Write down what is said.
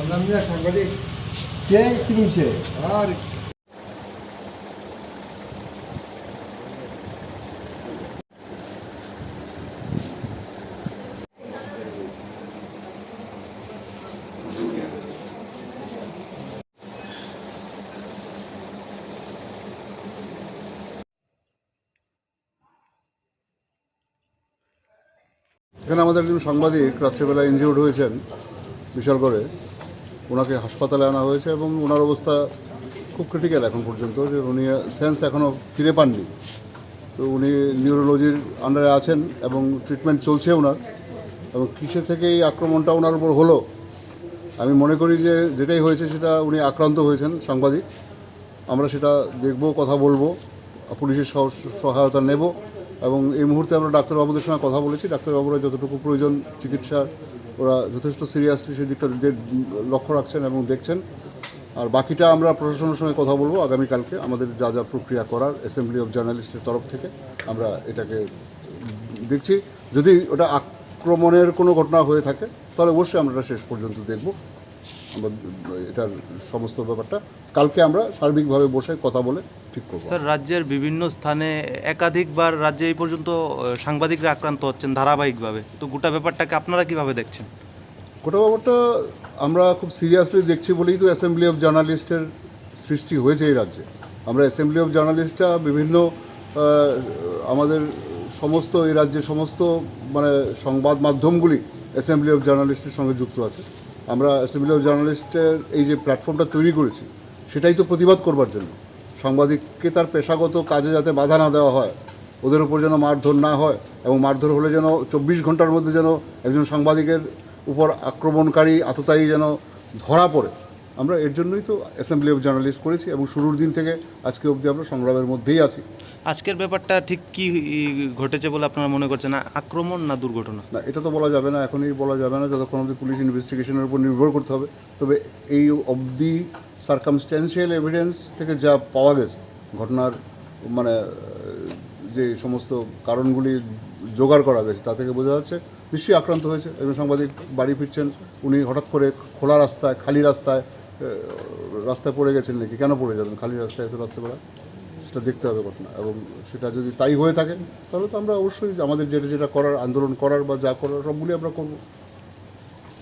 Anlamıyor সাংবাদিক কে চিনিছে? আর এখানে আমাদের একজন সাংবাদিক রাত্রেবেলা ইনজিউর্ড হয়েছেন বিশাল করে, ওনাকে হাসপাতালে আনা হয়েছে এবং ওনার অবস্থা খুব ক্রিটিক্যাল এখন পর্যন্ত, যে উনি সেন্স এখনও ফিরে পাননি। তো উনি নিউরোলজির আন্ডারে আছেন এবং ট্রিটমেন্ট চলছে ওনার। এবং কিসের থেকে এই আক্রমণটা ওনার উপর হলো, আমি মনে করি যে যেটাই হয়েছে সেটা উনি আক্রান্ত হয়েছেন সাংবাদিক। আমরা সেটা দেখব, কথা বলবো, পুলিশের সহায়তা নেব এবং এই মুহূর্তে আমরা ডাক্তারবাবুদের সঙ্গে কথা বলেছি। ডাক্তারবাবুরা যতটুকু প্রয়োজন চিকিৎসার ওরা যথেষ্ট সিরিয়াসলি সেই দিকটা লক্ষ্য রাখছেন এবং দেখছেন। আর বাকিটা আমরা প্রশাসনের সঙ্গে কথা বলবো আগামীকালকে। আমাদের যা যা প্রক্রিয়া করার অ্যাসেম্বলি অফ জার্নালিস্টের তরফ থেকে আমরা এটাকে দেখছি। যদি ওটা আক্রমণের কোনো ঘটনা হয়ে থাকে তাহলে অবশ্যই আমরা এটা শেষ পর্যন্ত দেখব। আমরা এটার সমস্ত ব্যাপারটা কালকে আমরা সার্বিকভাবে বসে কথা বলে ঠিক করব। স্যার, রাজ্যের বিভিন্ন স্থানে একাধিকবার রাজ্যে এই পর্যন্ত সাংবাদিকরা আক্রান্ত হচ্ছেন ধারাবাহিকভাবে, তো গোটা ব্যাপারটাকে আপনারা কিভাবে দেখছেন? গোটা ব্যাপারটা আমরা খুব সিরিয়াসলি দেখছি বলেই তো অ্যাসেম্বলি অফ জার্নালিস্টের সৃষ্টি হয়েছে এই রাজ্যে। আমরা অ্যাসেম্বলি অফ জার্নালিস্টটা বিভিন্ন আমাদের সমস্ত এই রাজ্যের সমস্ত মানে সংবাদ মাধ্যমগুলি অ্যাসেম্বলি অফ জার্নালিস্টের সঙ্গে যুক্ত আছে। আমরা অ্যাসেম্বলি অফ জার্নালিস্টের এই যে প্ল্যাটফর্মটা তৈরি করেছি সেটাই তো প্রতিবাদ করবার জন্য, সাংবাদিককে তার পেশাগত কাজে যাতে বাধা না দেওয়া হয়, ওদের উপর যেন মারধর না হয় এবং মারধর হলে যেন 24 ঘন্টার মধ্যে যেন একজন সাংবাদিকের উপর আক্রমণকারী আততায়ী যেন ধরা পড়ে। আমরা এর জন্যই তো অ্যাসেম্বলি অফ জার্নালিস্ট করেছি এবং শুরুর দিন থেকে আজকে অবধি আমরা সংগ্রামের মধ্যেই আছি। আজকের ব্যাপারটা ঠিক কি ঘটেছে বলে আপনারা মনে করছেন? আক্রমণ না দুর্ঘটনা? না, এটা তো বলা যাবে না, এখনই বলা যাবে না, যতক্ষণ অবধি পুলিশ ইনভেস্টিগেশনের উপর নির্ভর করতে হবে। তবে এই অবধি সার্কামস্ট্যান্সিয়াল এভিডেন্স থেকে যা পাওয়া গেছে ঘটনার মানে যে সমস্ত কারণগুলি জোগাড় করা গেছে তা থেকে বোঝা যাচ্ছে নিশ্চয়ই আক্রান্ত হয়েছে। একজন সাংবাদিক বাড়ি ফিরছেন, উনি হঠাৎ করে খোলা রাস্তায় খালি রাস্তায় পড়ে গেছেন নাকি, কেন পড়ে যাবেন খালি রাস্তায় এত রাত্রেবেলা, সেটা দেখতে হবে ঘটনা। এবং সেটা যদি তাই হয়ে থাকে তাহলে তো আমরা অবশ্যই আমাদের যেটা যেটা করার, আন্দোলন করার বা যা করার সবগুলি আমরা করব।